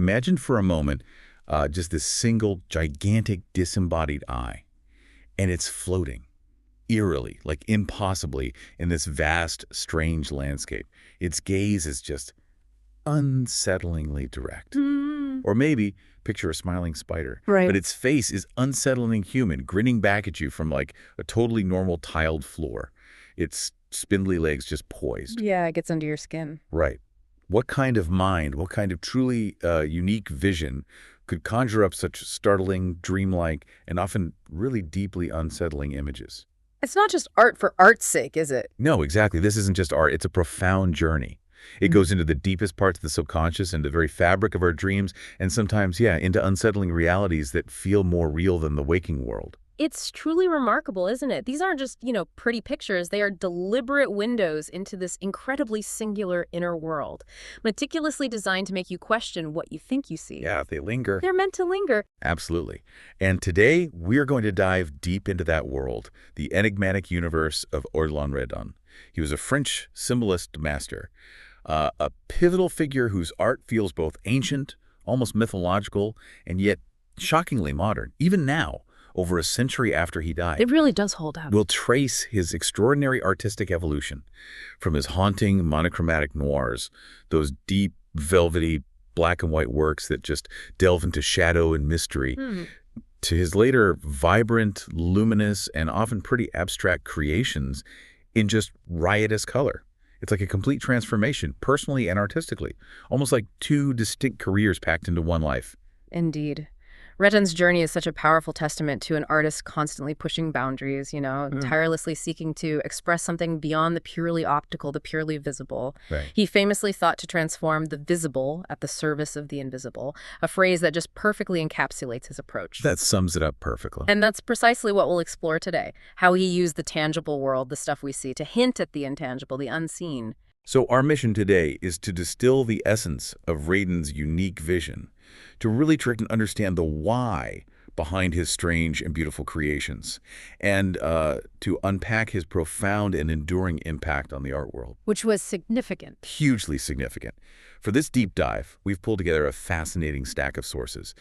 Imagine for a moment just this single, gigantic, disembodied eye, and it's floating, eerily, like impossibly, in this vast, strange landscape. Its gaze is just unsettlingly direct. Or maybe picture a smiling spider, Right. but its face is unsettlingly human, grinning back at you from like a totally normal tiled floor. Its spindly legs just poised. Yeah, it gets under your skin. Right. What kind of mind, what kind of truly unique vision could conjure up such startling, dreamlike, and often really deeply unsettling images? It's not just art for art's sake, is it? No, exactly. This isn't just art. It's a profound journey. It goes into the deepest parts of the subconscious and the very fabric of our dreams, and sometimes, yeah, into unsettling realities that feel more real than the waking world. It's truly remarkable, isn't it? These aren't just, pretty pictures. They are deliberate windows into this incredibly singular inner world, meticulously designed to make you question what you think you see. Yeah, they linger. They're meant to linger. Absolutely. And today, we're going to dive deep into that world, the enigmatic universe of Odilon Redon. He was a French Symbolist master, a pivotal figure whose art feels both ancient, almost mythological, and yet shockingly modern, even now, over a century after he died. It really does hold up. We'll trace his extraordinary artistic evolution from his haunting monochromatic noirs, those deep, velvety, black and white works that just delve into shadow and mystery, to his later vibrant, luminous, and often pretty abstract creations in just riotous color. It's like a complete transformation, personally and artistically, almost like two distinct careers packed into one life. Indeed. Redon's journey is such a powerful testament to an artist constantly pushing boundaries, tirelessly seeking to express something beyond the purely optical, the purely visible. Right. He famously thought to transform the visible at the service of the invisible, a phrase that just perfectly encapsulates his approach. That sums it up perfectly. And that's precisely what we'll explore today, how he used the tangible world, the stuff we see, to hint at the intangible, the unseen. So our mission today is to distill the essence of Redon's unique vision, to really try to understand the why behind his strange and beautiful creations, and to unpack his profound and enduring impact on the art world. Which was significant. Hugely significant. For this deep dive, we've pulled together a fascinating stack of sources.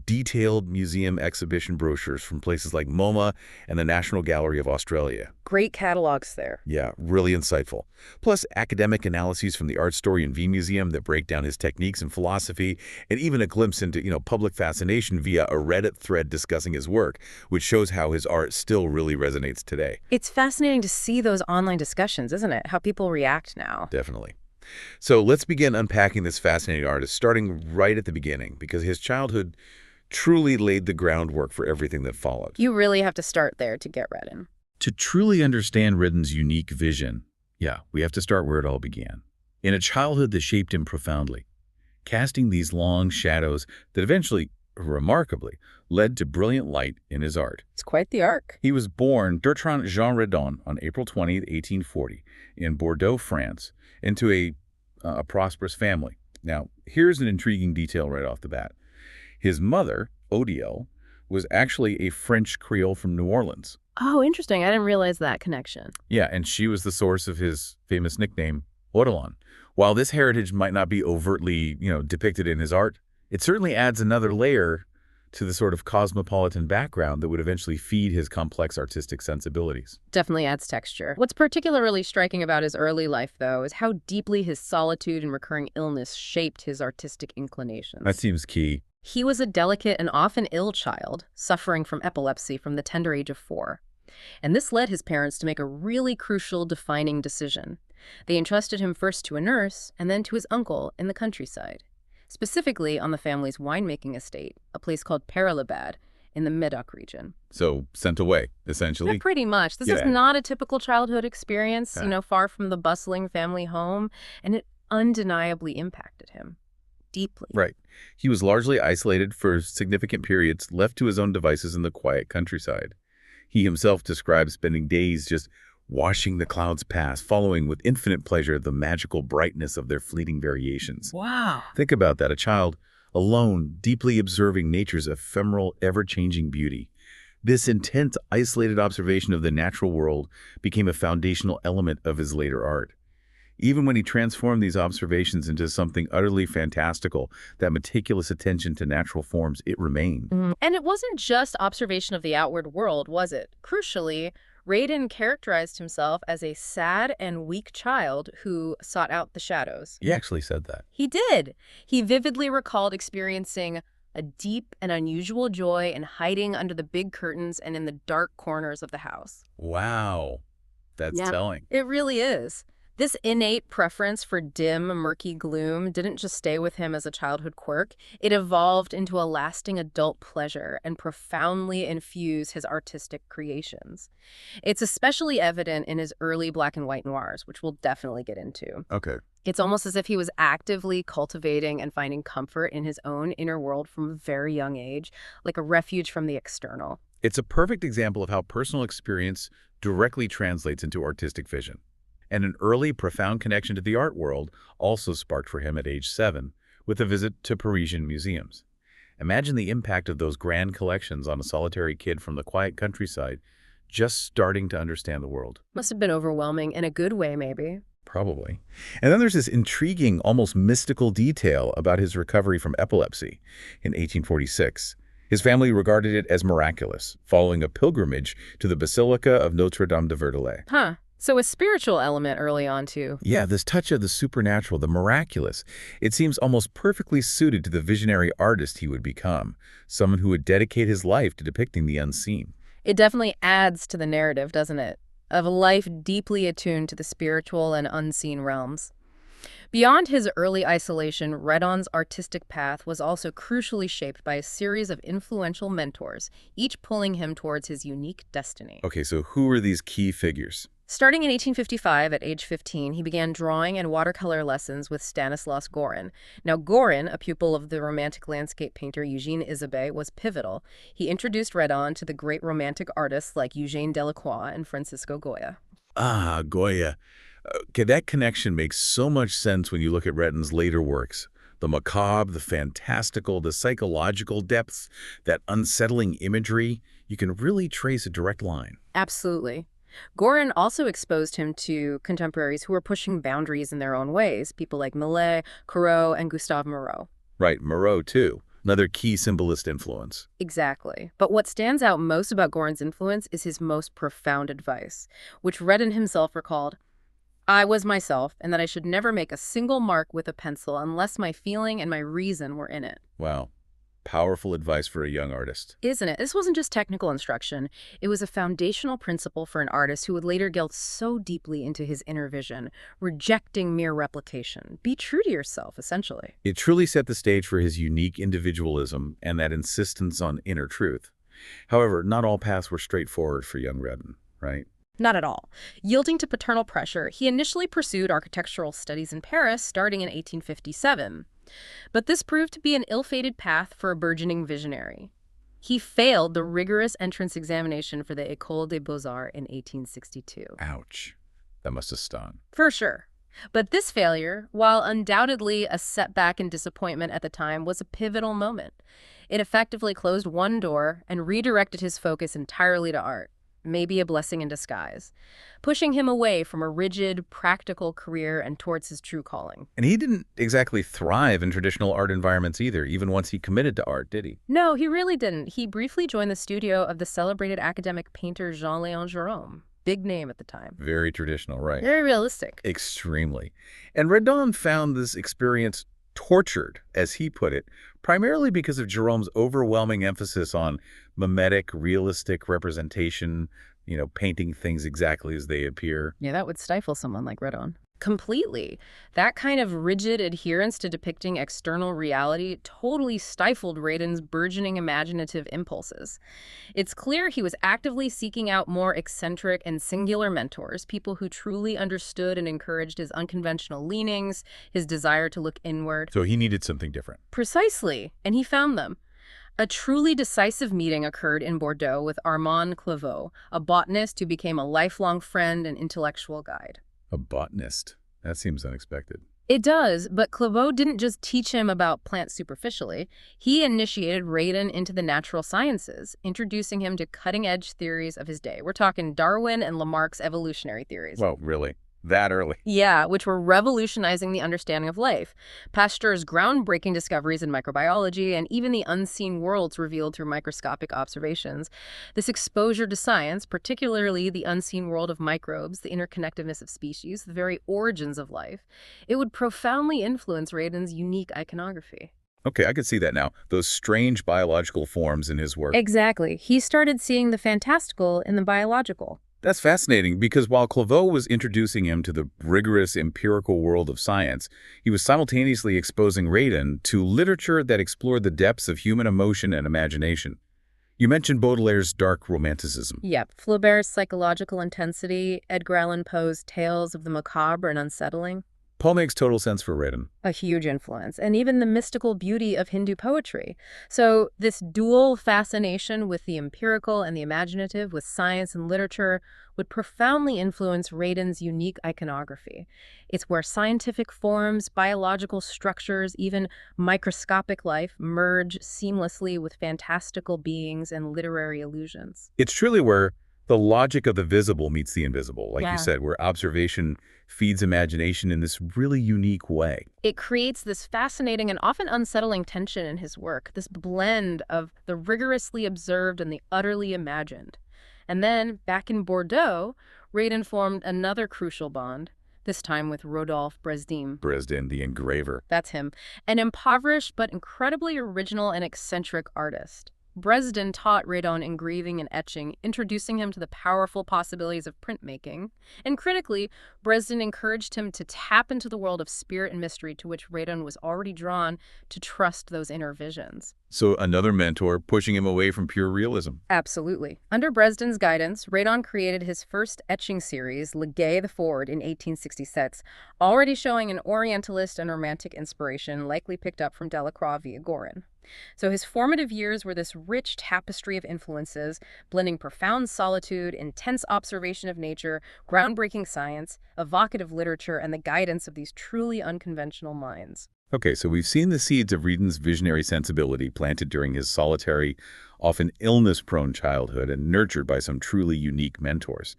Detailed museum exhibition brochures from places like MoMA and the National Gallery of Australia. Great catalogs there. Yeah, really insightful. Plus academic analyses from the Art Story and V Museum that break down his techniques and philosophy, and even a glimpse into, public fascination via a Reddit thread discussing his work, which shows how his art still really resonates today. It's fascinating to see those online discussions, isn't it? How people react now. Definitely. So let's begin unpacking this fascinating artist, starting right at the beginning, because his childhood truly laid the groundwork for everything that followed. You really have to start there to get Redon. To truly understand Redon's unique vision, we have to start where it all began. In a childhood that shaped him profoundly, casting these long shadows that eventually, remarkably, led to brilliant light in his art. It's quite the arc. He was born Bertrand Jean Redon on April 20, 1840, in Bordeaux, France, into a prosperous family. Now, here's an intriguing detail right off the bat. His mother, Odile, was actually a French Creole from New Orleans. Oh, interesting. I didn't realize that connection. Yeah, and she was the source of his famous nickname, Odilon. While this heritage might not be overtly, depicted in his art, it certainly adds another layer to the sort of cosmopolitan background that would eventually feed his complex artistic sensibilities. Definitely adds texture. What's particularly striking about his early life, though, is how deeply his solitude and recurring illness shaped his artistic inclinations. That seems key. He was a delicate and often ill child, suffering from epilepsy from the tender age of 4. And this led his parents to make a really crucial defining decision. They entrusted him first to a nurse and then to his uncle in the countryside, specifically on the family's winemaking estate, a place called Pérelabad in the Médoc region. So sent away, essentially. Yeah, pretty much. This is not a typical childhood experience, far from the bustling family home, and it undeniably impacted him deeply. Right. He was largely isolated for significant periods, left to his own devices in the quiet countryside. He himself describes spending days just watching the clouds pass, following with infinite pleasure the magical brightness of their fleeting variations. Wow. Think about that, a child alone, deeply observing nature's ephemeral, ever-changing beauty. This intense, isolated observation of the natural world became a foundational element of his later art. Even when he transformed these observations into something utterly fantastical, that meticulous attention to natural forms, it remained. And it wasn't just observation of the outward world, was it? Crucially, Redon characterized himself as a sad and weak child who sought out the shadows. He actually said that. He did. He vividly recalled experiencing a deep and unusual joy in hiding under the big curtains and in the dark corners of the house. Wow. That's telling. It really is. This innate preference for dim, murky gloom didn't just stay with him as a childhood quirk. It evolved into a lasting adult pleasure and profoundly infused his artistic creations. It's especially evident in his early black and white noirs, which we'll definitely get into. Okay. It's almost as if he was actively cultivating and finding comfort in his own inner world from a very young age, like a refuge from the external. It's a perfect example of how personal experience directly translates into artistic vision. And an early, profound connection to the art world also sparked for him at age 7 with a visit to Parisian museums. Imagine the impact of those grand collections on a solitary kid from the quiet countryside just starting to understand the world. Must have been overwhelming in a good way, maybe. Probably. And then there's this intriguing, almost mystical detail about his recovery from epilepsy in 1846. His family regarded it as miraculous, following a pilgrimage to the Basilica of Notre-Dame de Verdelais. Huh. So a spiritual element early on, too. Yeah, this touch of the supernatural, the miraculous, it seems almost perfectly suited to the visionary artist he would become, someone who would dedicate his life to depicting the unseen. It definitely adds to the narrative, doesn't it? Of a life deeply attuned to the spiritual and unseen realms. Beyond his early isolation, Redon's artistic path was also crucially shaped by a series of influential mentors, each pulling him towards his unique destiny. Okay, so who are these key figures? Starting in 1855, at age 15, he began drawing and watercolor lessons with Stanislas Gorin. Now, Gorin, a pupil of the Romantic landscape painter Eugène Isabey, was pivotal. He introduced Redon to the great Romantic artists like Eugène Delacroix and Francisco Goya. Ah, Goya. Okay, that connection makes so much sense when you look at Redon's later works. The macabre, the fantastical, the psychological depths, that unsettling imagery, you can really trace a direct line. Absolutely. Gorin also exposed him to contemporaries who were pushing boundaries in their own ways, people like Millet, Corot, and Gustave Moreau. Right, Moreau, too. Another key symbolist influence. Exactly. But what stands out most about Gorin's influence is his most profound advice, which Redon himself recalled. I was myself, and that I should never make a single mark with a pencil unless my feeling and my reason were in it. Wow. Powerful advice for a young artist. Isn't it? This wasn't just technical instruction. It was a foundational principle for an artist who would later delve so deeply into his inner vision, rejecting mere replication. Be true to yourself, essentially. It truly set the stage for his unique individualism and that insistence on inner truth. However, not all paths were straightforward for young Redon, right? Not at all. Yielding to paternal pressure, he initially pursued architectural studies in Paris, starting in 1857. But this proved to be an ill-fated path for a burgeoning visionary. He failed the rigorous entrance examination for the École des Beaux-Arts in 1862. Ouch. That must have stung. For sure. But this failure, while undoubtedly a setback and disappointment at the time, was a pivotal moment. It effectively closed one door and redirected his focus entirely to art. Maybe a blessing in disguise, pushing him away from a rigid, practical career and towards his true calling. And he didn't exactly thrive in traditional art environments either, even once he committed to art, did he? No, he really didn't. He briefly joined the studio of the celebrated academic painter Jean-Léon Gérôme. Big name at the time. Very traditional, right? Very realistic. Extremely. And Redon found this experience tortured, as he put it, primarily because of Gérôme's overwhelming emphasis on mimetic, realistic representation, painting things exactly as they appear. Yeah, that would stifle someone like Redon. Completely. That kind of rigid adherence to depicting external reality totally stifled Redon's burgeoning imaginative impulses. It's clear he was actively seeking out more eccentric and singular mentors, people who truly understood and encouraged his unconventional leanings, his desire to look inward. So he needed something different. Precisely, and he found them. A truly decisive meeting occurred in Bordeaux with Armand Claveau, a botanist who became a lifelong friend and intellectual guide. A botanist? That seems unexpected. It does, but Claveau didn't just teach him about plants superficially. He initiated Redon into the natural sciences, introducing him to cutting-edge theories of his day. We're talking Darwin and Lamarck's evolutionary theories. Well, really? That early. Yeah, which were revolutionizing the understanding of life. Pasteur's groundbreaking discoveries in microbiology and even the unseen worlds revealed through microscopic observations. This exposure to science, particularly the unseen world of microbes, the interconnectedness of species, the very origins of life, it would profoundly influence Redon's unique iconography. Okay, I could see that now. Those strange biological forms in his work. Exactly. He started seeing the fantastical in the biological. That's fascinating because while Claveau was introducing him to the rigorous empirical world of science, he was simultaneously exposing Redon to literature that explored the depths of human emotion and imagination. You mentioned Baudelaire's dark romanticism. Yep. Flaubert's psychological intensity, Edgar Allan Poe's tales of the macabre and unsettling. Poe makes total sense for Redon. A huge influence, and even the mystical beauty of Hindu poetry. So this dual fascination with the empirical and the imaginative, with science and literature, would profoundly influence Redon's unique iconography. It's where scientific forms, biological structures, even microscopic life merge seamlessly with fantastical beings and literary illusions. It's truly where the logic of the visible meets the invisible, like Yeah. you said, where observation feeds imagination in this really unique way. It creates this fascinating and often unsettling tension in his work, this blend of the rigorously observed and the utterly imagined. And then, back in Bordeaux, Redon formed another crucial bond, this time with Rodolphe Bresdin. Bresdin, the engraver. That's him. An impoverished but incredibly original and eccentric artist. Bresdin taught Redon engraving and etching, introducing him to the powerful possibilities of printmaking. And critically, Bresdin encouraged him to tap into the world of spirit and mystery to which Redon was already drawn, to trust those inner visions. So another mentor pushing him away from pure realism. Absolutely. Under Bresdin's guidance, Redon created his first etching series, Le Gay the Ford, in 1866, already showing an Orientalist and Romantic inspiration likely picked up from Delacroix via Gorin. So his formative years were this rich tapestry of influences, blending profound solitude, intense observation of nature, groundbreaking science, evocative literature, and the guidance of these truly unconventional minds. Okay, so we've seen the seeds of Redon's visionary sensibility planted during his solitary, often illness-prone childhood and nurtured by some truly unique mentors.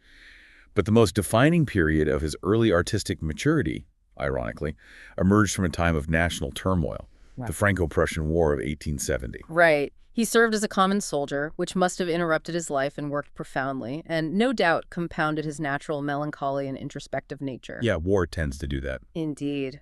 But the most defining period of his early artistic maturity, ironically, emerged from a time of national turmoil. Wow. The Franco-Prussian War of 1870. Right. He served as a common soldier, which must have interrupted his life and worked profoundly, and no doubt compounded his natural melancholy and introspective nature. Yeah, war tends to do that. Indeed.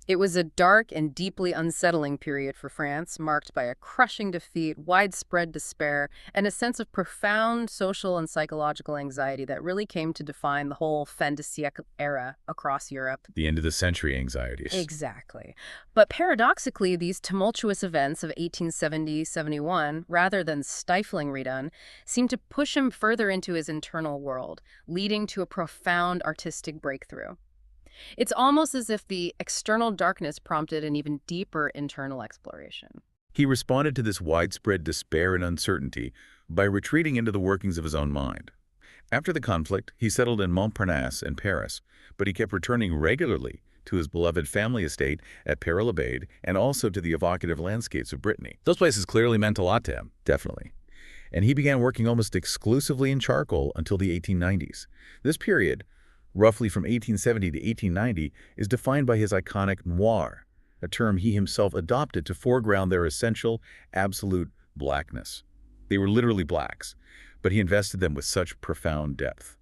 It was a dark and deeply unsettling period for France, marked by a crushing defeat, widespread despair, and a sense of profound social and psychological anxiety that really came to define the whole fin de siècle era across Europe. The end of the century anxieties. Exactly. But paradoxically, these tumultuous events of 1870-71, rather than stifling Redon, seemed to push him further into his internal world, leading to a profound artistic breakthrough. It's almost as if the external darkness prompted an even deeper internal exploration. He responded to this widespread despair and uncertainty by retreating into the workings of his own mind. After the conflict, he settled in Montparnasse in Paris, but he kept returning regularly to his beloved family estate at Père-l'Abbé and also to the evocative landscapes of Brittany. Those places clearly meant a lot to him, definitely. And he began working almost exclusively in charcoal until the 1890s. This period, roughly from 1870 to 1890, is defined by his iconic noir, a term he himself adopted to foreground their essential, absolute blackness. They were literally blacks, but he invested them with such profound depth.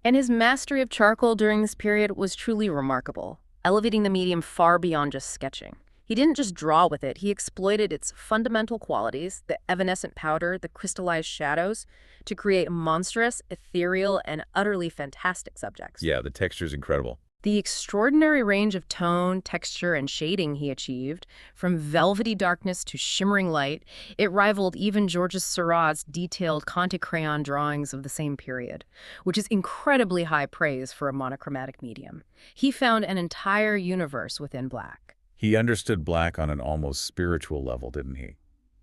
And his mastery of charcoal during this period was truly remarkable, elevating the medium far beyond just sketching. He didn't just draw with it, he exploited its fundamental qualities, the evanescent powder, the crystallized shadows, to create monstrous, ethereal, and utterly fantastic subjects. Yeah, the texture's incredible. The extraordinary range of tone, texture, and shading he achieved, from velvety darkness to shimmering light, it rivaled even Georges Seurat's detailed Conte crayon drawings of the same period, which is incredibly high praise for a monochromatic medium. He found an entire universe within black. He understood black on an almost spiritual level, didn't he?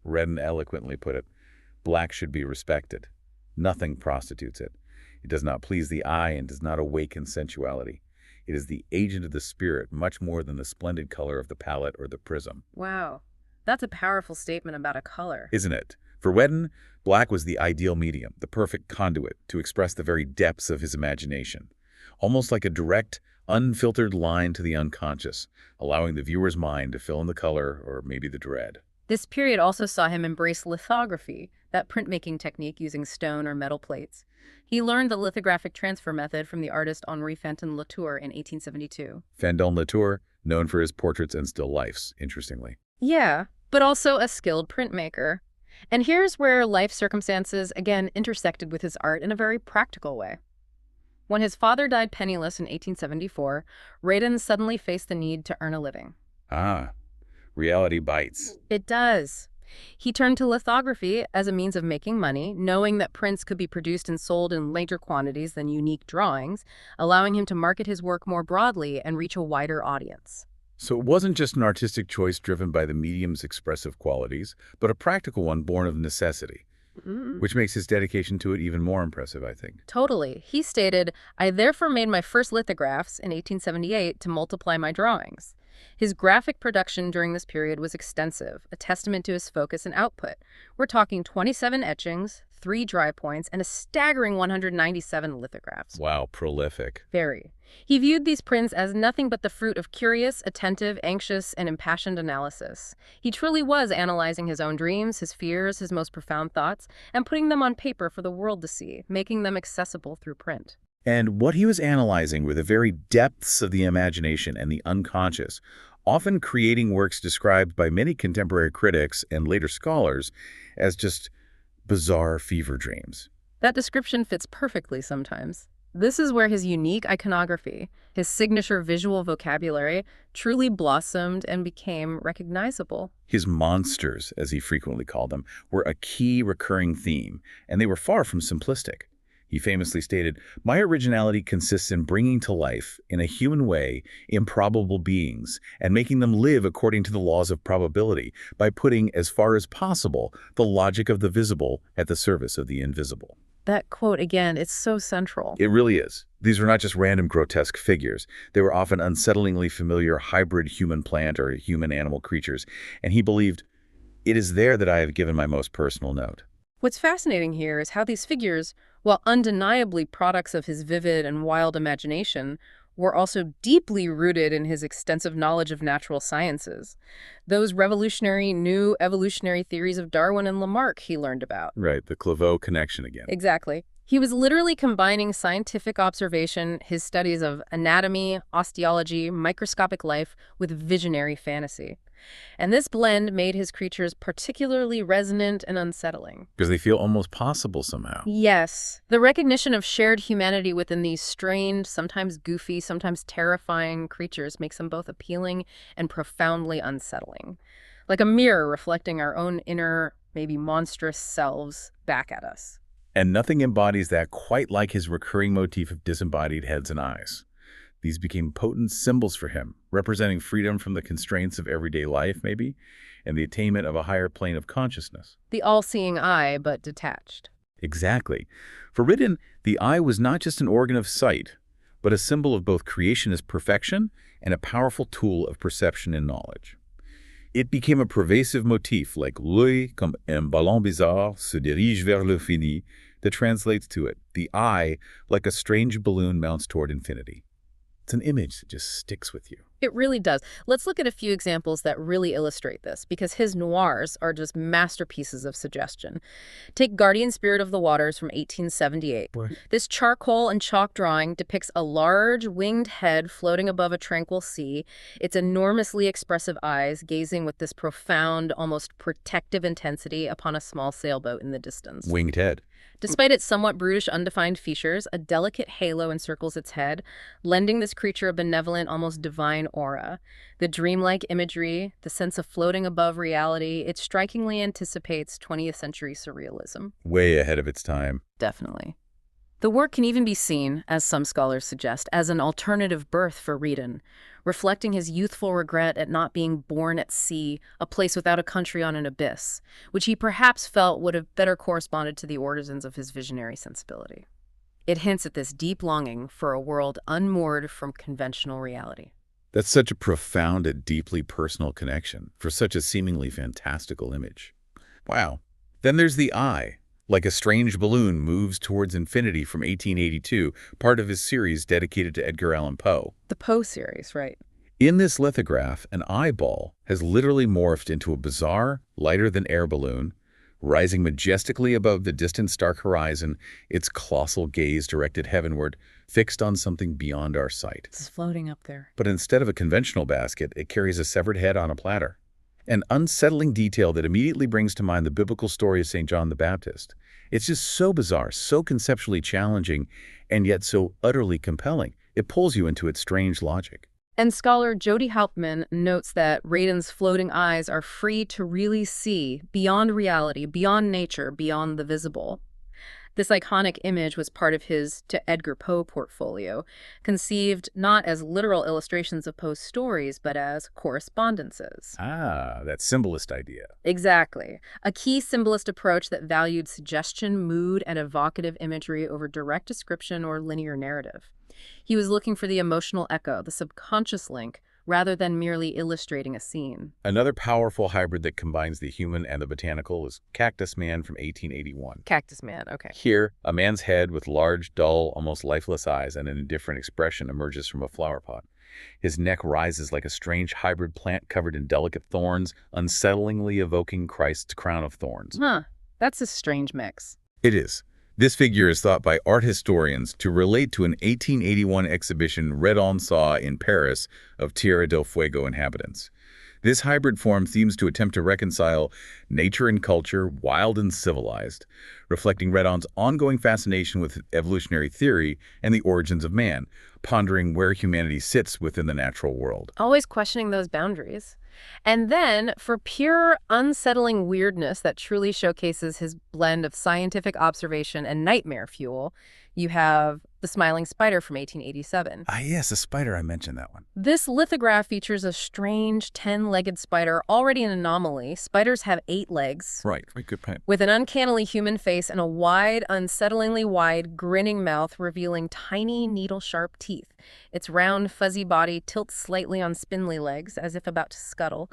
Redon eloquently put it, black should be respected. Nothing prostitutes it. It does not please the eye and does not awaken sensuality. It is the agent of the spirit much more than the splendid color of the palette or the prism. Wow, that's a powerful statement about a color. Isn't it? For Redon, black was the ideal medium, the perfect conduit to express the very depths of his imagination. almost like a direct, unfiltered line to the unconscious, allowing the viewer's mind to fill in the color or maybe the dread. This period also saw him embrace lithography, that printmaking technique using stone or metal plates. He learned the lithographic transfer method from the artist Henri Fantin Latour in 1872. Fantin Latour, known for his portraits and still lifes, interestingly. Yeah, but also a skilled printmaker. And here's where life circumstances, again, intersected with his art in a very practical way. When his father died penniless in 1874, Redon suddenly faced the need to earn a living. Ah, reality bites. It does. He turned to lithography as a means of making money, knowing that prints could be produced and sold in larger quantities than unique drawings, allowing him to market his work more broadly and reach a wider audience. So it wasn't just an artistic choice driven by the medium's expressive qualities, but a practical one born of necessity, which makes his dedication to it even more impressive, I think. Totally. He stated, "I therefore made my first lithographs in 1878 to multiply my drawings." His graphic production during this period was extensive, a testament to his focus and output. We're talking 27 etchings, 3 dry points, and a staggering 197 lithographs. Wow, prolific. Very. He viewed these prints as nothing but the fruit of curious, attentive, anxious, and impassioned analysis. He truly was analyzing his own dreams, his fears, his most profound thoughts, and putting them on paper for the world to see, making them accessible through print. And what he was analyzing were the very depths of the imagination and the unconscious, often creating works described by many contemporary critics and later scholars as just bizarre fever dreams. That description fits perfectly sometimes. This is where his unique iconography, his signature visual vocabulary, truly blossomed and became recognizable. His monsters, as he frequently called them, were a key recurring theme, and they were far from simplistic. He famously stated, "My originality consists in bringing to life, in a human way, improbable beings, and making them live according to the laws of probability, by putting, as far as possible, the logic of the visible at the service of the invisible." That quote, again, it's so central. It really is. These were not just random grotesque figures. They were often unsettlingly familiar hybrid human-plant or human-animal creatures, and he believed, "It is there that I have given my most personal note." What's fascinating here is how these figures, while undeniably products of his vivid and wild imagination, were also deeply rooted in his extensive knowledge of natural sciences. Those revolutionary new evolutionary theories of Darwin and Lamarck he learned about. Right, the Claveau connection again. Exactly. He was literally combining scientific observation, his studies of anatomy, osteology, microscopic life, with visionary fantasy. And this blend made his creatures particularly resonant and unsettling. Because they feel almost possible somehow. Yes. The recognition of shared humanity within these strange, sometimes goofy, sometimes terrifying creatures makes them both appealing and profoundly unsettling. Like a mirror reflecting our own inner, maybe monstrous selves back at us. And nothing embodies that quite like his recurring motif of disembodied heads and eyes. These became potent symbols for him, representing freedom from the constraints of everyday life, maybe, and the attainment of a higher plane of consciousness. The all-seeing eye, but detached. Exactly. For Redon, the eye was not just an organ of sight, but a symbol of both creationist perfection and a powerful tool of perception and knowledge. It became a pervasive motif like l'œil comme un ballon bizarre se dirige vers l'infini that translates to it, the eye, like a strange balloon mounts toward infinity. It's an image that just sticks with you. It really does. Let's look at a few examples that really illustrate this, because his noirs are just masterpieces of suggestion. Take Guardian Spirit of the Waters from 1878. What? This charcoal and chalk drawing depicts a large winged head floating above a tranquil sea, its enormously expressive eyes gazing with this profound, almost protective intensity upon a small sailboat in the distance. Winged head. Despite its somewhat brutish, undefined features, a delicate halo encircles its head, lending this creature a benevolent, almost divine aura. The dreamlike imagery, the sense of floating above reality, it strikingly anticipates 20th century surrealism. Way ahead of its time. Definitely. The work can even be seen, as some scholars suggest, as an alternative birth for Redon, reflecting his youthful regret at not being born at sea, a place without a country on an abyss, which he perhaps felt would have better corresponded to the origins of his visionary sensibility. It hints at this deep longing for a world unmoored from conventional reality. That's such a profound and deeply personal connection for such a seemingly fantastical image. Wow. Then there's the eye, Like a Strange Balloon Moves Towards Infinity from 1882, part of his series dedicated to Edgar Allan Poe. The Poe series, right? In this lithograph, an eyeball has literally morphed into a bizarre, lighter-than-air balloon, rising majestically above the distant stark horizon, its colossal gaze directed heavenward, fixed on something beyond our sight. It's floating up there. But instead of a conventional basket, it carries a severed head on a platter. An unsettling detail that immediately brings to mind the biblical story of St. John the Baptist. It's just so bizarre, so conceptually challenging, and yet so utterly compelling. It pulls you into its strange logic. And scholar Jody Hauptman notes that Redon's floating eyes are free to really see beyond reality, beyond nature, beyond the visible. This iconic image was part of his To Edgar Poe portfolio, conceived not as literal illustrations of Poe's stories, but as correspondences. Ah, that symbolist idea. Exactly. A key symbolist approach that valued suggestion, mood, and evocative imagery over direct description or linear narrative. He was looking for the emotional echo, the subconscious link, rather than merely illustrating a scene. Another powerful hybrid that combines the human and the botanical is Cactus Man from 1881. Cactus Man, okay. Here, a man's head with large, dull, almost lifeless eyes and an indifferent expression emerges from a flower pot. His neck rises like a strange hybrid plant covered in delicate thorns, unsettlingly evoking Christ's crown of thorns. Huh, that's a strange mix. It is. This figure is thought by art historians to relate to an 1881 exhibition Redon saw in Paris of Tierra del Fuego inhabitants. This hybrid form seems to attempt to reconcile nature and culture, wild and civilized, reflecting Redon's ongoing fascination with evolutionary theory and the origins of man, pondering where humanity sits within the natural world. Always questioning those boundaries. And then, for pure, unsettling weirdness that truly showcases his blend of scientific observation and nightmare fuel, you have The Smiling Spider from 1887. Ah, yes, a spider. I mentioned that one. This lithograph features a strange 10-legged spider, already an anomaly. Spiders have 8 legs. Right, good point. With an uncannily human face and a wide, unsettlingly wide, grinning mouth revealing tiny, needle-sharp teeth. Its round, fuzzy body tilts slightly on spindly legs, as if about to scuttle.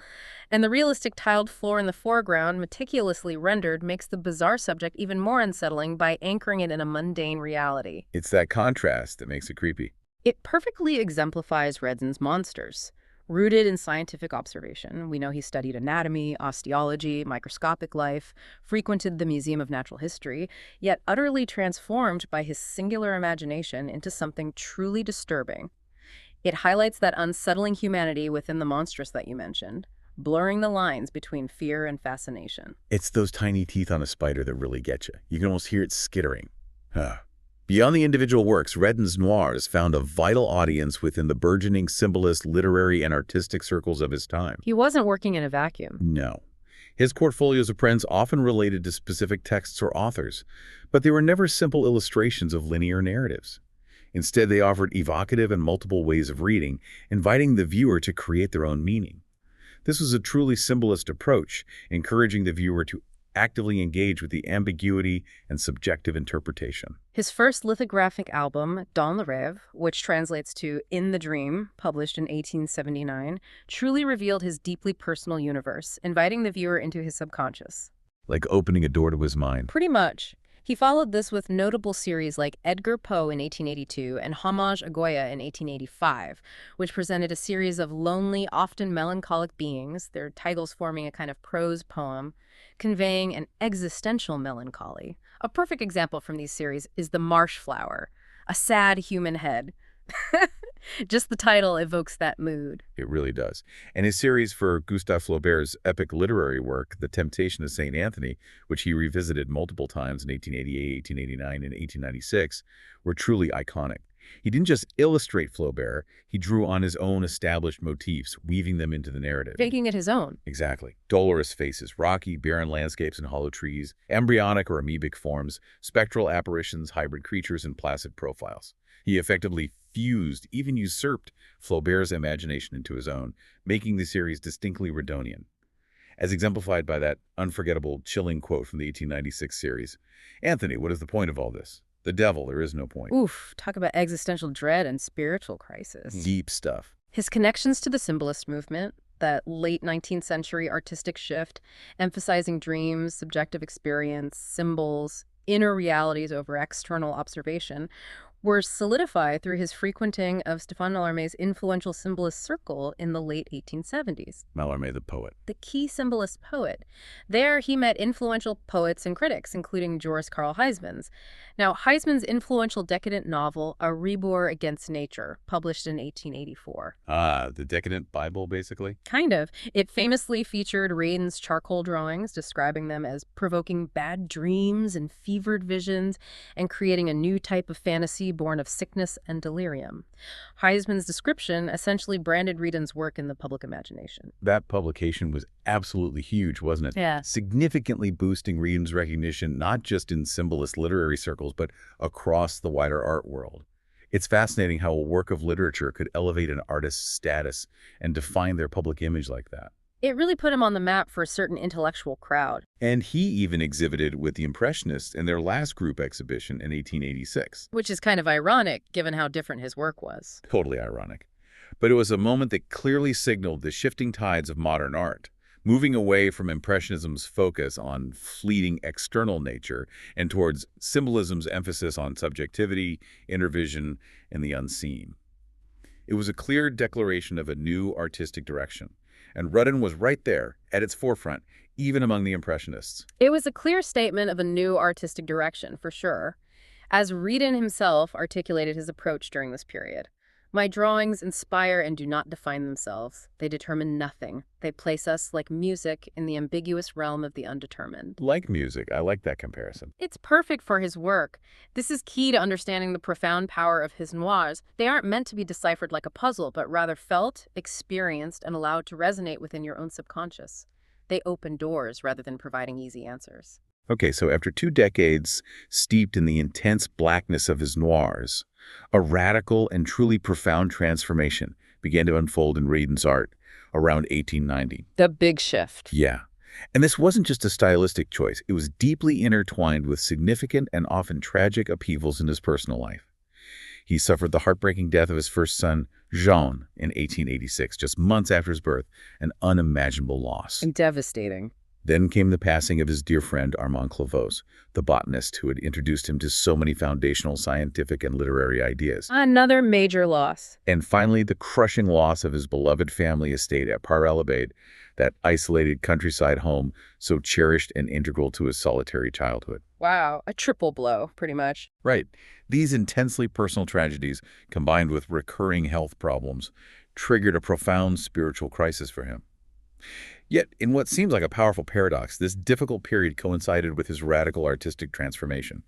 And the realistic tiled floor in the foreground, meticulously rendered, makes the bizarre subject even more unsettling by anchoring it in a mundane reality. It's that contrast that makes it creepy. It perfectly exemplifies Redon's monsters. Rooted in scientific observation, we know he studied anatomy, osteology, microscopic life, frequented the Museum of Natural History, yet utterly transformed by his singular imagination into something truly disturbing. It highlights that unsettling humanity within the monstrous that you mentioned, blurring the lines between fear and fascination. It's those tiny teeth on a spider that really get you. You can almost hear it skittering. Beyond the individual works, Redon's noirs found a vital audience within the burgeoning symbolist literary and artistic circles of his time. He wasn't working in a vacuum. No. His portfolios of prints often related to specific texts or authors, but they were never simple illustrations of linear narratives. Instead, they offered evocative and multiple ways of reading, inviting the viewer to create their own meaning. This was a truly symbolist approach, encouraging the viewer to actively engage with the ambiguity and subjective interpretation. His first lithographic album, Dans le Rêve, which translates to In the Dream, published in 1879, truly revealed his deeply personal universe, inviting the viewer into his subconscious. Like opening a door to his mind. Pretty much. He followed this with notable series like Edgar Poe in 1882 and Homage à Goya in 1885, which presented a series of lonely, often melancholic beings, their titles forming a kind of prose poem, conveying an existential melancholy. A perfect example from these series is The Marsh Flower, a sad human head. Just the title evokes that mood. It really does. And his series for Gustave Flaubert's epic literary work, The Temptation of St. Anthony, which he revisited multiple times in 1888, 1889, and 1896, were truly iconic. He didn't just illustrate Flaubert, he drew on his own established motifs, weaving them into the narrative. Making it his own. Exactly. Dolorous faces, rocky, barren landscapes and hollow trees, embryonic or amoebic forms, spectral apparitions, hybrid creatures, and placid profiles. He effectively fused, even usurped, Flaubert's imagination into his own, making the series distinctly Redonian. As exemplified by that unforgettable, chilling quote from the 1896 series, "Anthony, what is the point of all this? The devil, there is no point." Oof, talk about existential dread and spiritual crisis. Deep stuff. His connections to the symbolist movement, that late 19th century artistic shift, emphasizing dreams, subjective experience, symbols, inner realities over external observation, were solidified through his frequenting of Stéphane Mallarmé's influential symbolist circle in the late 1870s. Mallarmé, the poet. The key symbolist poet. There, he met influential poets and critics, including Joris Karl Huysmans. Now, Huysmans' influential decadent novel, A Rebor Against Nature, published in 1884. Ah, the decadent Bible, basically? Kind of. It famously featured Redon's charcoal drawings, describing them as provoking bad dreams and fevered visions, and creating a new type of fantasy born of sickness and delirium. Huysmans' description essentially branded Redon's work in the public imagination. That publication was absolutely huge, wasn't it? Yeah. Significantly boosting Redon's recognition not just in symbolist literary circles, but across the wider art world. It's fascinating how a work of literature could elevate an artist's status and define their public image like that. It really put him on the map for a certain intellectual crowd. And he even exhibited with the Impressionists in their last group exhibition in 1886. Which is kind of ironic, given how different his work was. Totally ironic. But it was a moment that clearly signaled the shifting tides of modern art, moving away from Impressionism's focus on fleeting external nature and towards Symbolism's emphasis on subjectivity, inner vision, and the unseen. It was a clear declaration of a new artistic direction, and Redon was right there, at its forefront, even among the Impressionists. It was a clear statement of a new artistic direction, for sure. As Redon himself articulated his approach during this period, "My drawings inspire and do not define themselves. They determine nothing. They place us, like music, in the ambiguous realm of the undetermined." Like music, I like that comparison. It's perfect for his work. This is key to understanding the profound power of his noirs. They aren't meant to be deciphered like a puzzle, but rather felt, experienced, and allowed to resonate within your own subconscious. They open doors rather than providing easy answers. Okay, so after 2 decades steeped in the intense blackness of his noirs, a radical and truly profound transformation began to unfold in Redon's art around 1890. The big shift. Yeah. And this wasn't just a stylistic choice. It was deeply intertwined with significant and often tragic upheavals in his personal life. He suffered the heartbreaking death of his first son, Jean, in 1886, just months after his birth, an unimaginable loss. And devastating. Then came the passing of his dear friend Armand Clairvaux, the botanist who had introduced him to so many foundational scientific and literary ideas. Another major loss. And finally, the crushing loss of his beloved family estate at Par-el-Abaid, that isolated countryside home so cherished and integral to his solitary childhood. Wow, a triple blow, pretty much. Right. These intensely personal tragedies, combined with recurring health problems, triggered a profound spiritual crisis for him. Yet, in what seems like a powerful paradox, this difficult period coincided with his radical artistic transformation.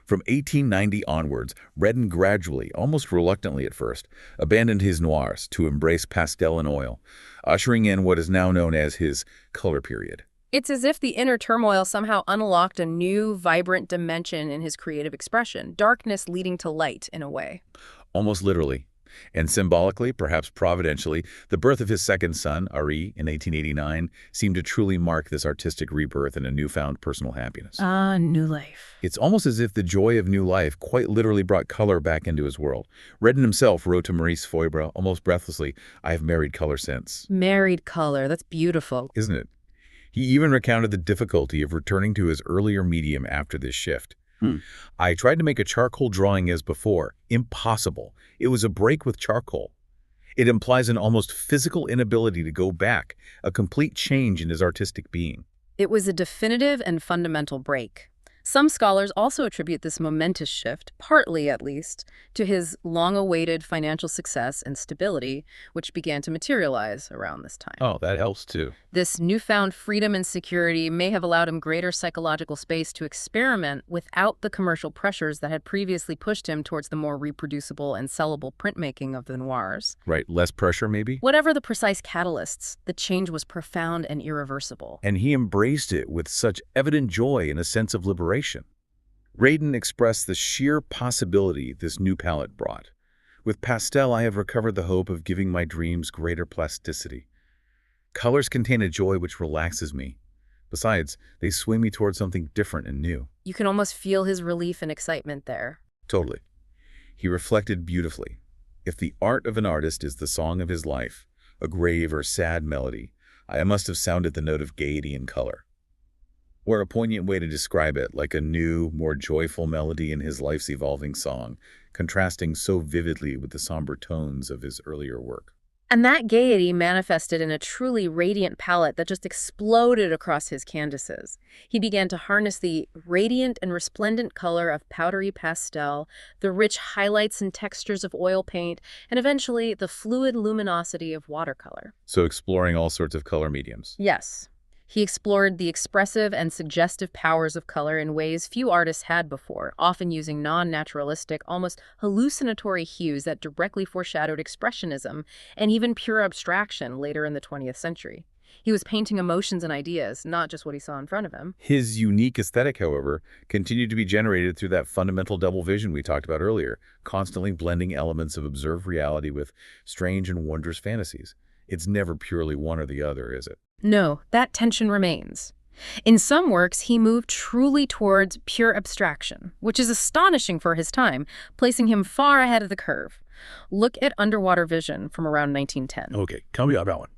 From 1890 onwards, Redon gradually, almost reluctantly at first, abandoned his noirs to embrace pastel and oil, ushering in what is now known as his color period. It's as if the inner turmoil somehow unlocked a new, vibrant dimension in his creative expression, darkness leading to light, in a way. Almost literally. And symbolically, perhaps providentially, the birth of his second son, Ari, in 1889, seemed to truly mark this artistic rebirth and a newfound personal happiness. New life. It's almost as if the joy of new life quite literally brought color back into his world. Redon himself wrote to Maurice Feubre, almost breathlessly, "I have married color since." Married color, that's beautiful. Isn't it? He even recounted the difficulty of returning to his earlier medium after this shift. "I tried to make a charcoal drawing as before. Impossible. It was a break with charcoal. It implies an almost physical inability to go back, a complete change in his artistic being." It was a definitive and fundamental break. Some scholars also attribute this momentous shift, partly at least, to his long-awaited financial success and stability, which began to materialize around this time. Oh, that helps too. This newfound freedom and security may have allowed him greater psychological space to experiment without the commercial pressures that had previously pushed him towards the more reproducible and sellable printmaking of the noirs. Right, less pressure maybe? Whatever the precise catalysts, the change was profound and irreversible. And he embraced it with such evident joy and a sense of liberation. Redon expressed the sheer possibility this new palette brought. "With pastel, I have recovered the hope of giving my dreams greater plasticity. Colors contain a joy which relaxes me. Besides, they swing me towards something different and new." You can almost feel his relief and excitement there. Totally. He reflected beautifully. If the art of an artist is the song of his life, a grave or sad melody, I must have sounded the note of gaiety in color. Or a poignant way to describe it, like a new, more joyful melody in his life's evolving song, contrasting so vividly with the somber tones of his earlier work. And that gaiety manifested in a truly radiant palette that just exploded across his canvases. He began to harness the radiant and resplendent color of powdery pastel, the rich highlights and textures of oil paint, and eventually the fluid luminosity of watercolor. So exploring all sorts of color mediums. Yes. He explored the expressive and suggestive powers of color in ways few artists had before, often using non-naturalistic, almost hallucinatory hues that directly foreshadowed Expressionism and even pure abstraction later in the 20th century. He was painting emotions and ideas, not just what he saw in front of him. His unique aesthetic, however, continued to be generated through that fundamental double vision we talked about earlier, constantly blending elements of observed reality with strange and wondrous fantasies. It's never purely one or the other, is it? No, that tension remains. In some works, he moved truly towards pure abstraction, which is astonishing for his time, placing him far ahead of the curve. Look at Underwater Vision from around 1910. Okay, tell me about that one.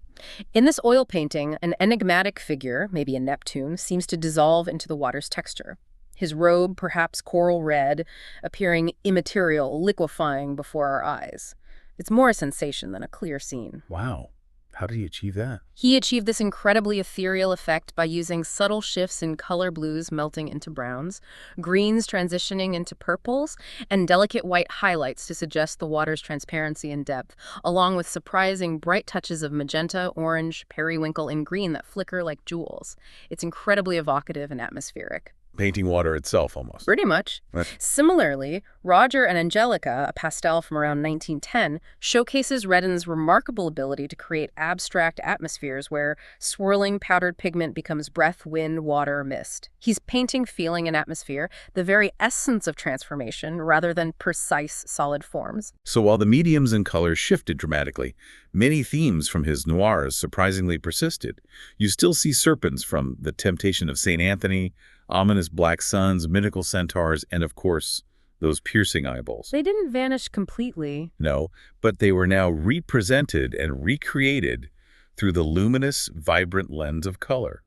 In this oil painting, an enigmatic figure, maybe a Neptune, seems to dissolve into the water's texture. His robe, perhaps coral red, appearing immaterial, liquefying before our eyes. It's more a sensation than a clear scene. Wow. How did he achieve that? He achieved this incredibly ethereal effect by using subtle shifts in color blues melting into browns, greens transitioning into purples, and delicate white highlights to suggest the water's transparency and depth, along with surprising bright touches of magenta, orange, periwinkle, and green that flicker like jewels. It's incredibly evocative and atmospheric. Painting water itself, almost. Pretty much. Similarly, Roger and Angelica, a pastel from around 1910, showcases Redon's remarkable ability to create abstract atmospheres where swirling powdered pigment becomes breath, wind, water, mist. He's painting feeling and atmosphere, the very essence of transformation, rather than precise, solid forms. So while the mediums and colors shifted dramatically, many themes from his noirs surprisingly persisted. You still see serpents from The Temptation of St. Anthony, ominous black suns, mythical centaurs, and of course, those piercing eyeballs. They didn't vanish completely. No, but they were now represented and recreated through the luminous, vibrant lens of color.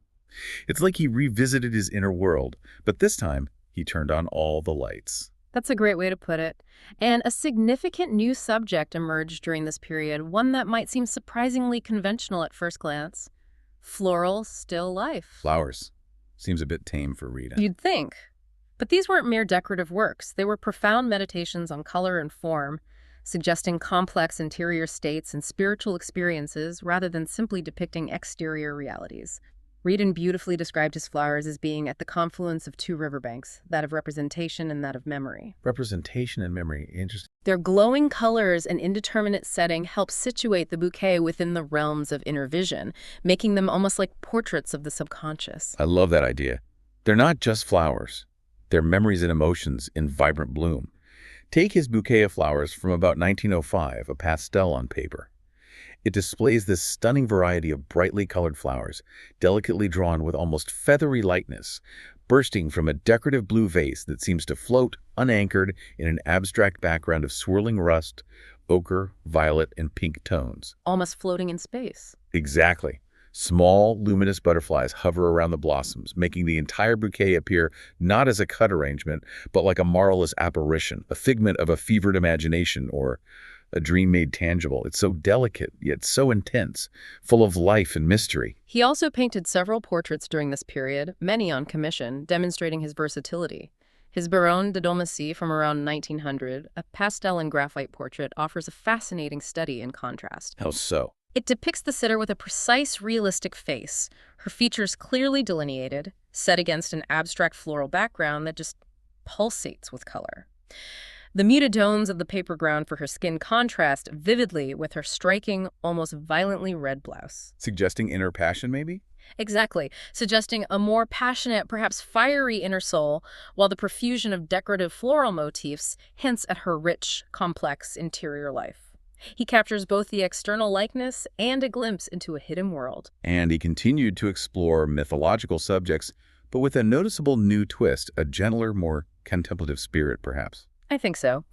It's like he revisited his inner world, but this time he turned on all the lights. That's a great way to put it. And a significant new subject emerged during this period, one that might seem surprisingly conventional at first glance. Floral still life. Flowers. Seems a bit tame for Rita. You'd think. But these weren't mere decorative works. They were profound meditations on color and form, suggesting complex interior states and spiritual experiences rather than simply depicting exterior realities. Redon beautifully described his flowers as being at the confluence of two riverbanks, that of representation and that of memory. Representation and memory. Interesting. Their glowing colors and indeterminate setting help situate the bouquet within the realms of inner vision, making them almost like portraits of the subconscious. I love that idea. They're not just flowers. They're memories and emotions in vibrant bloom. Take his bouquet of flowers from about 1905, a pastel on paper. It displays this stunning variety of brightly colored flowers, delicately drawn with almost feathery lightness, bursting from a decorative blue vase that seems to float, unanchored, in an abstract background of swirling rust, ochre, violet, and pink tones. Almost floating in space. Exactly. Small, luminous butterflies hover around the blossoms, making the entire bouquet appear not as a cut arrangement, but like a marvelous apparition, a figment of a fevered imagination, or a dream made tangible. It's so delicate, yet so intense, full of life and mystery. He also painted several portraits during this period, many on commission, demonstrating his versatility. His Baronne de Domacy from around 1900, a pastel and graphite portrait, offers a fascinating study in contrast. How so? It depicts the sitter with a precise, realistic face, her features clearly delineated, set against an abstract floral background that just pulsates with color. The muted tones of the paper ground for her skin contrast vividly with her striking, almost violently red blouse. Suggesting inner passion, maybe? Exactly, suggesting a more passionate, perhaps fiery inner soul, while the profusion of decorative floral motifs hints at her rich, complex interior life. He captures both the external likeness and a glimpse into a hidden world. And he continued to explore mythological subjects, but with a noticeable new twist, a gentler, more contemplative spirit, perhaps. I think so.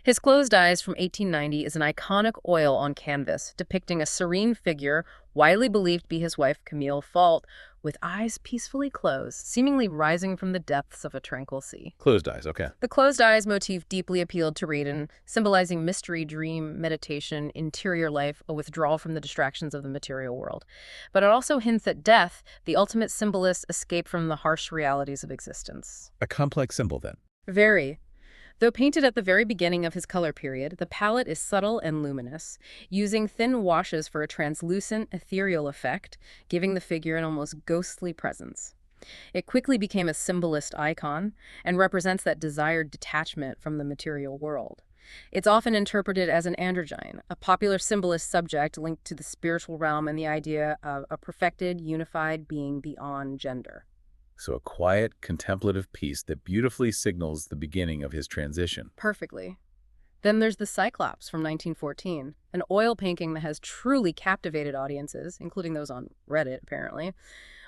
His Closed Eyes from 1890 is an iconic oil on canvas depicting a serene figure widely believed to be his wife Camille Fault, with eyes peacefully closed, seemingly rising from the depths of a tranquil sea. Closed eyes, okay. The closed eyes motif deeply appealed to Redon, symbolizing mystery, dream, meditation, interior life, a withdrawal from the distractions of the material world. But it also hints at death, the ultimate symbolist's escape from the harsh realities of existence. A complex symbol, then. Very. Though painted at the very beginning of his color period, the palette is subtle and luminous, using thin washes for a translucent, ethereal effect, giving the figure an almost ghostly presence. It quickly became a symbolist icon and represents that desired detachment from the material world. It's often interpreted as an androgyne, a popular symbolist subject linked to the spiritual realm and the idea of a perfected, unified being beyond gender. So a quiet, contemplative piece that beautifully signals the beginning of his transition. Perfectly. Then there's the Cyclops from 1914, an oil painting that has truly captivated audiences, including those on Reddit, apparently.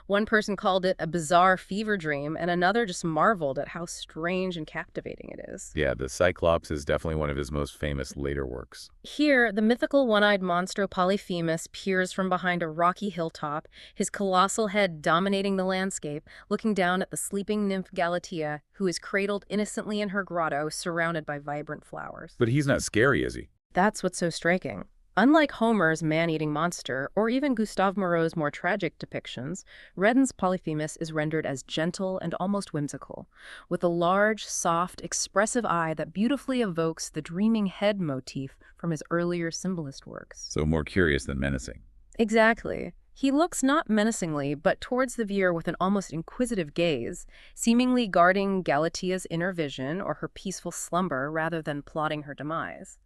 One person called it a bizarre fever dream, and another just marveled at how strange and captivating it is. Yeah, the Cyclops is definitely one of his most famous later works. Here, the mythical one-eyed monstro Polyphemus peers from behind a rocky hilltop, his colossal head dominating the landscape, looking down at the sleeping nymph Galatea, who is cradled innocently in her grotto, surrounded by vibrant flowers. But he's not scary, is he? That's what's so striking. Unlike Homer's man-eating monster, or even Gustave Moreau's more tragic depictions, Redon's Polyphemus is rendered as gentle and almost whimsical, with a large, soft, expressive eye that beautifully evokes the dreaming head motif from his earlier symbolist works. So more curious than menacing. Exactly. He looks not menacingly, but towards the viewer with an almost inquisitive gaze, seemingly guarding Galatea's inner vision or her peaceful slumber rather than plotting her demise.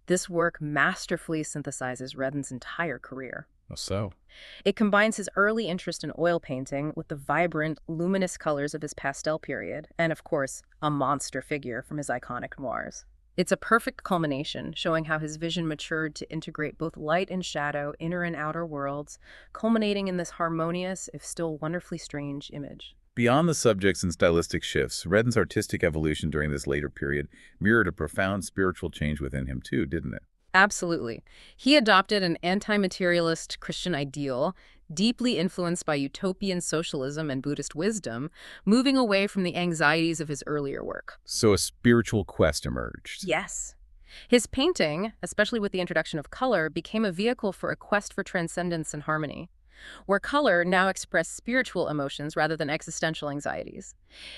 This work masterfully synthesizes Redon's entire career. Oh, so? It combines his early interest in oil painting with the vibrant, luminous colors of his pastel period, and of course, a monster figure from his iconic noirs. It's a perfect culmination, showing how his vision matured to integrate both light and shadow, inner and outer worlds, culminating in this harmonious, if still wonderfully strange, image. Beyond the subjects and stylistic shifts, Redon's artistic evolution during this later period mirrored a profound spiritual change within him too, didn't it? Absolutely. He adopted an anti-materialist Christian ideal, deeply influenced by utopian socialism and Buddhist wisdom, moving away from the anxieties of his earlier work. So a spiritual quest emerged. Yes. His painting, especially with the introduction of color, became a vehicle for a quest for transcendence and harmony, where color now expressed spiritual emotions rather than existential anxieties.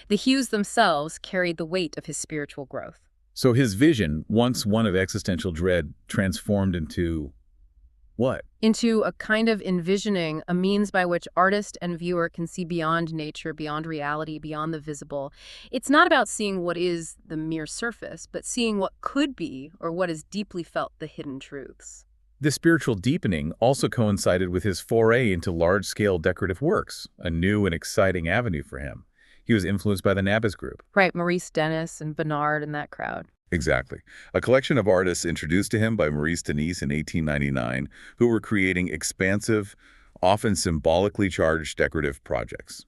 The hues themselves carried the weight of his spiritual growth. So his vision, once one of existential dread, transformed into what? Into a kind of envisioning, a means by which artist and viewer can see beyond nature, beyond reality, beyond the visible. It's not about seeing what is the mere surface, but seeing what could be, or what is deeply felt, the hidden truths. This spiritual deepening also coincided with his foray into large-scale decorative works, a new and exciting avenue for him. He was influenced by the Nabis group. Right, Maurice Denis and Bernard and that crowd. Exactly. A collection of artists introduced to him by Maurice Denis in 1899 who were creating expansive, often symbolically charged decorative projects.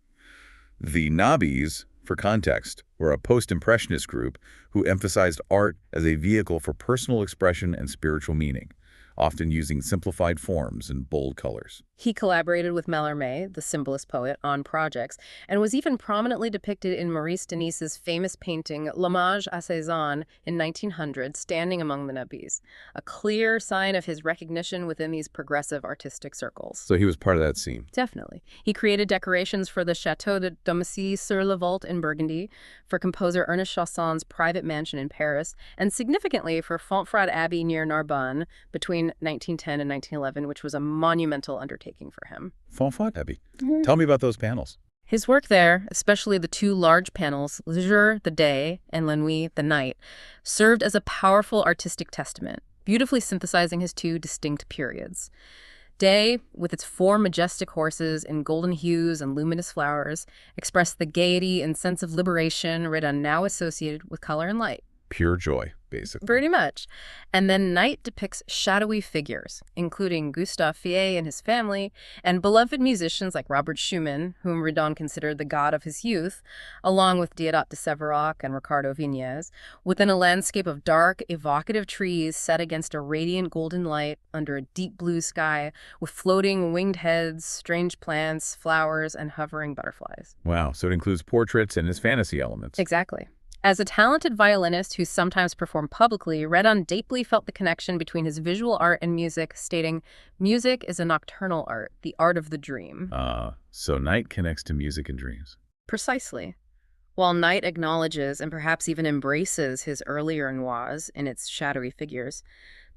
The Nabis, for context, were a post-impressionist group who emphasized art as a vehicle for personal expression and spiritual meaning, often using simplified forms and bold colors. He collaborated with Mallarmé, the symbolist poet, on projects, and was even prominently depicted in Maurice Denis's famous painting L'Hommage à Cézanne in 1900, standing among the Nabis, a clear sign of his recognition within these progressive artistic circles. So he was part of that scene. Definitely. He created decorations for the Château de Domacy-sur-le-Vault in Burgundy, for composer Ernest Chausson's private mansion in Paris, and significantly for Fontfrade Abbey near Narbonne between 1910 and 1911, which was a monumental undertaking for him. Fontfrade Abbey. Tell me about those panels. His work there, especially the two large panels, Le Jour, the day, and La Nuit, the night, served as a powerful artistic testament, beautifully synthesizing his two distinct periods. Day, with its four majestic horses in golden hues and luminous flowers, expressed the gaiety and sense of liberation Redon now associated with color and light. Pure joy. basically. Pretty much. And then night depicts shadowy figures, including Gustave Fille and his family, and beloved musicians like Robert Schumann, whom Redon considered the god of his youth, along with Diodat de Séverac and Ricardo Viñes, within a landscape of dark, evocative trees set against a radiant golden light under a deep blue sky with floating winged heads, strange plants, flowers, and hovering butterflies. Wow, so it includes portraits and his fantasy elements. Exactly. As a talented violinist who sometimes performed publicly, Redon deeply felt the connection between his visual art and music, stating, "Music is a nocturnal art, the art of the dream." So night connects to music and dreams. Precisely. While night acknowledges and perhaps even embraces his earlier noirs in its shadowy figures,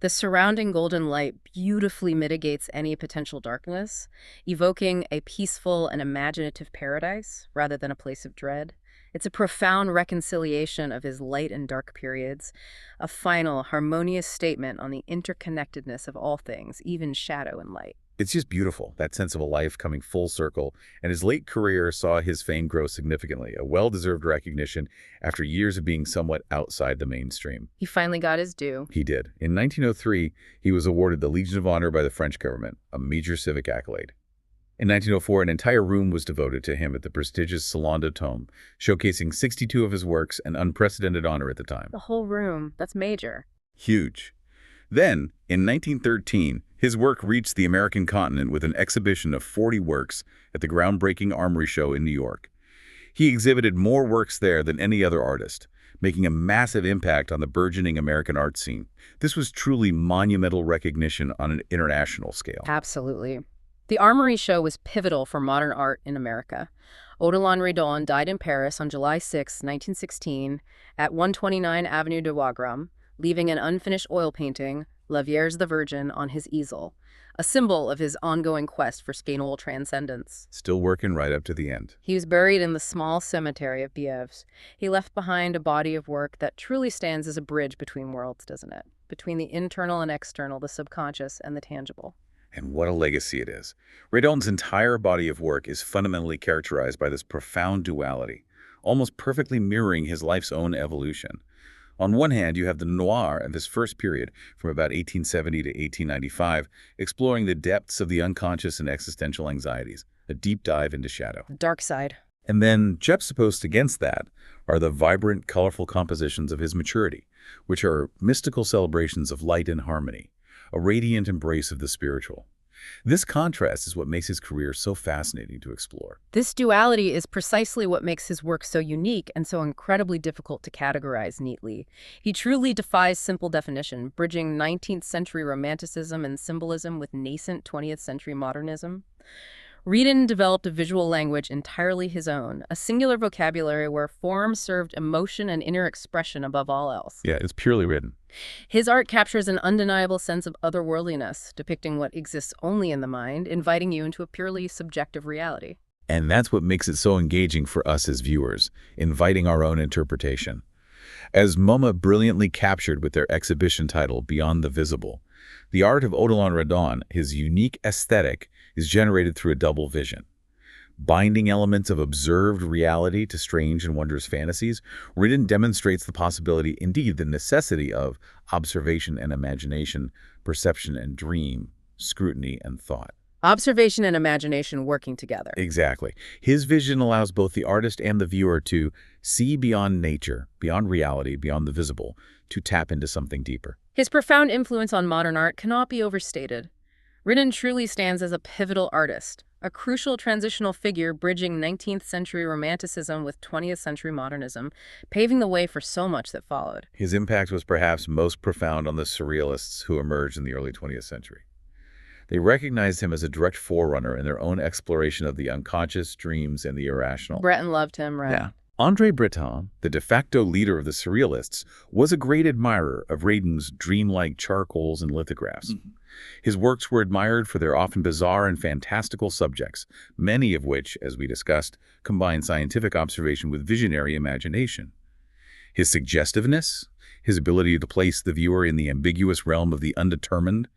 the surrounding golden light beautifully mitigates any potential darkness, evoking a peaceful and imaginative paradise rather than a place of dread. It's a profound reconciliation of his light and dark periods, a final, harmonious statement on the interconnectedness of all things, even shadow and light. It's just beautiful, that sense of a life coming full circle, and his late career saw his fame grow significantly, a well-deserved recognition after years of being somewhat outside the mainstream. He finally got his due. He did. In 1903, he was awarded the Legion of Honor by the French government, a major civic accolade. In 1904, an entire room was devoted to him at the prestigious Salon de Tome, showcasing 62 of his works, an unprecedented honor at the time. The whole room. That's major. Huge. Then, in 1913, his work reached the American continent with an exhibition of 40 works at the groundbreaking Armory Show in New York. He exhibited more works there than any other artist, making a massive impact on the burgeoning American art scene. This was truly monumental recognition on an international scale. Absolutely. The Armory Show was pivotal for modern art in America. Odilon Redon died in Paris on July 6, 1916, at 129 Avenue de Wagram, leaving an unfinished oil painting, La Vierge the Virgin, on his easel, a symbol of his ongoing quest for spinal transcendence. Still working right up to the end. He was buried in the small cemetery of Bièvres. He left behind a body of work that truly stands as a bridge between worlds, doesn't it? Between the internal and external, the subconscious and the tangible. And what a legacy it is. Redon's entire body of work is fundamentally characterized by this profound duality, almost perfectly mirroring his life's own evolution. On one hand, you have the noir of his first period, from about 1870 to 1895, exploring the depths of the unconscious and existential anxieties, a deep dive into shadow. The dark side. And then, juxtaposed against that, are the vibrant, colorful compositions of his maturity, which are mystical celebrations of light and harmony, a radiant embrace of the spiritual. This contrast is what makes his career so fascinating to explore. This duality is precisely what makes his work so unique and so incredibly difficult to categorize neatly. He truly defies simple definition, bridging 19th century romanticism and symbolism with nascent 20th century modernism. Redon developed a visual language entirely his own, a singular vocabulary where form served emotion and inner expression above all else. Yeah, it's purely written. His art captures an undeniable sense of otherworldliness, depicting what exists only in the mind, inviting you into a purely subjective reality. And that's what makes it so engaging for us as viewers, inviting our own interpretation. As MoMA brilliantly captured with their exhibition title, Beyond the Visible, the art of Odilon Redon, his unique aesthetic, is generated through a double vision. Binding elements of observed reality to strange and wondrous fantasies, Redon demonstrates the possibility, indeed the necessity, of observation and imagination, perception and dream, scrutiny and thought. Observation and imagination working together. Exactly. His vision allows both the artist and the viewer to see beyond nature, beyond reality, beyond the visible, to tap into something deeper. His profound influence on modern art cannot be overstated. Redon truly stands as a pivotal artist, a crucial transitional figure bridging 19th century romanticism with 20th century modernism, paving the way for so much that followed. His impact was perhaps most profound on the Surrealists who emerged in the early 20th century. They recognized him as a direct forerunner in their own exploration of the unconscious, dreams, and the irrational. Breton loved him, right? Yeah. André Breton, the de facto leader of the Surrealists, was a great admirer of Redon's dreamlike charcoals and lithographs. His works were admired for their often bizarre and fantastical subjects, many of which, as we discussed, combine scientific observation with visionary imagination. His suggestiveness, his ability to place the viewer in the ambiguous realm of the undetermined,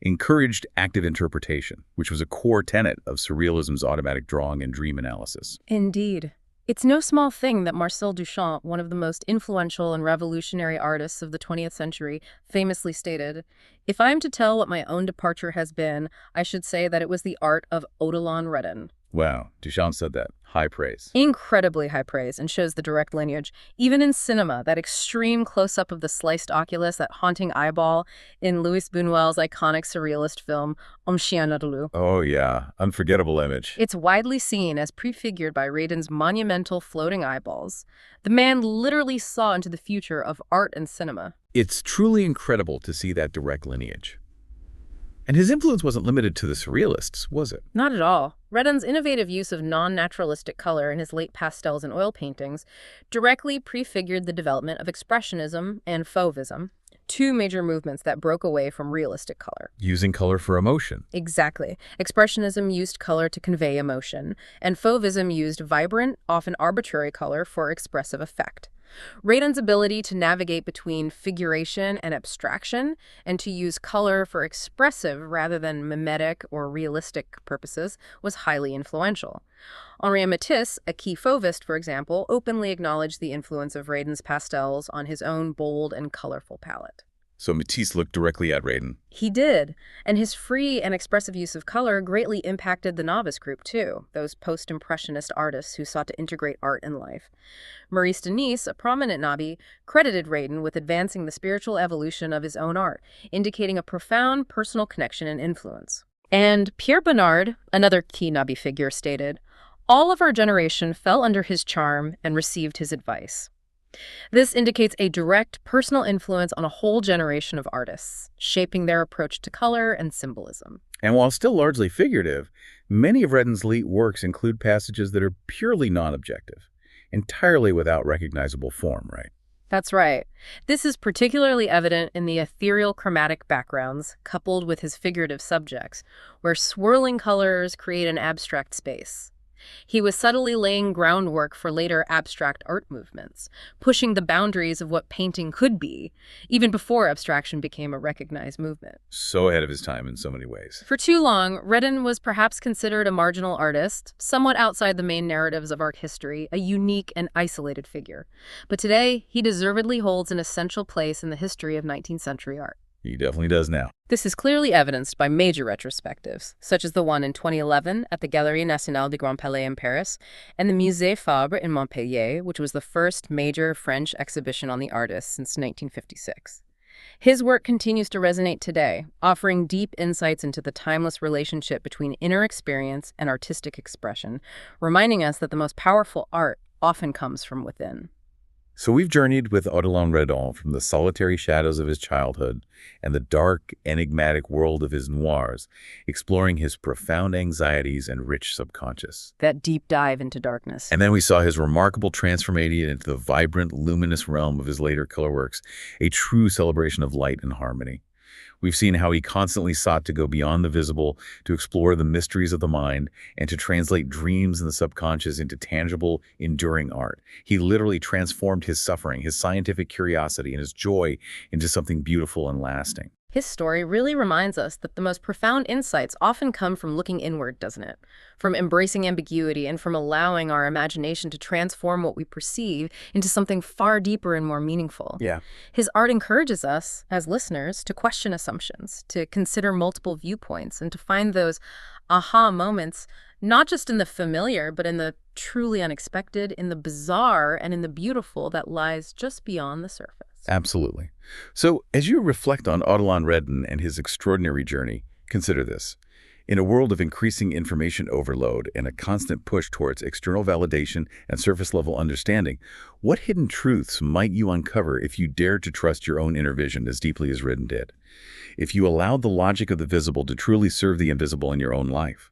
encouraged active interpretation, which was a core tenet of Surrealism's automatic drawing and dream analysis. Indeed. It's no small thing that Marcel Duchamp, one of the most influential and revolutionary artists of the 20th century, famously stated, "If I am to tell what my own departure has been, I should say that it was the art of Odilon Redon." Wow, Duchamp said that. High praise. Incredibly high praise, and shows the direct lineage. Even in cinema, that extreme close-up of the sliced oculus, that haunting eyeball in Louis Buñuel's iconic surrealist film Un Chien Andalou. Oh yeah, unforgettable image. It's widely seen as prefigured by Redon's monumental floating eyeballs. The man literally saw into the future of art and cinema. It's truly incredible to see that direct lineage. And his influence wasn't limited to the Surrealists, was it? Not at all. Redon's innovative use of non-naturalistic color in his late pastels and oil paintings directly prefigured the development of Expressionism and Fauvism, two major movements that broke away from realistic color. Using color for emotion. Exactly. Expressionism used color to convey emotion, and Fauvism used vibrant, often arbitrary color for expressive effect. Redon's ability to navigate between figuration and abstraction, and to use color for expressive rather than mimetic or realistic purposes, was highly influential. Henri Matisse, a key Fauvist, for example, openly acknowledged the influence of Redon's pastels on his own bold and colorful palette. So Matisse looked directly at Redon. He did, and his free and expressive use of color greatly impacted the Nabis group too, those post-impressionist artists who sought to integrate art and life. Maurice Denis, a prominent Nabi, credited Redon with advancing the spiritual evolution of his own art, indicating a profound personal connection and influence. And Pierre Bonnard, another key Nabi figure, stated, "All of our generation fell under his charm and received his advice." This indicates a direct personal influence on a whole generation of artists, shaping their approach to color and symbolism. And while still largely figurative, many of Redon's late works include passages that are purely non-objective, entirely without recognizable form, right? That's right. This is particularly evident in the ethereal chromatic backgrounds, coupled with his figurative subjects, where swirling colors create an abstract space. He was subtly laying groundwork for later abstract art movements, pushing the boundaries of what painting could be, even before abstraction became a recognized movement. So ahead of his time in so many ways. For too long, Redon was perhaps considered a marginal artist, somewhat outside the main narratives of art history, a unique and isolated figure. But today, he deservedly holds an essential place in the history of 19th century art. He definitely does now. This is clearly evidenced by major retrospectives, such as the one in 2011 at the Galerie Nationale du Grand Palais in Paris and the Musée Fabre in Montpellier, which was the first major French exhibition on the artist since 1956. His work continues to resonate today, offering deep insights into the timeless relationship between inner experience and artistic expression, reminding us that the most powerful art often comes from within. So we've journeyed with Odilon Redon from the solitary shadows of his childhood and the dark, enigmatic world of his noirs, exploring his profound anxieties and rich subconscious. That deep dive into darkness. And then we saw his remarkable transformation into the vibrant, luminous realm of his later color works, a true celebration of light and harmony. We've seen how he constantly sought to go beyond the visible, to explore the mysteries of the mind, and to translate dreams in the subconscious into tangible, enduring art. He literally transformed his suffering, his scientific curiosity, and his joy into something beautiful and lasting. His story really reminds us that the most profound insights often come from looking inward, doesn't it? From embracing ambiguity and from allowing our imagination to transform what we perceive into something far deeper and more meaningful. Yeah. His art encourages us, as listeners, to question assumptions, to consider multiple viewpoints, and to find those aha moments, not just in the familiar, but in the truly unexpected, in the bizarre, and in the beautiful that lies just beyond the surface. Absolutely. So as you reflect on Odilon Redon and his extraordinary journey, consider this. In a world of increasing information overload and a constant push towards external validation and surface-level understanding, what hidden truths might you uncover if you dared to trust your own inner vision as deeply as Redon did? If you allowed the logic of the visible to truly serve the invisible in your own life?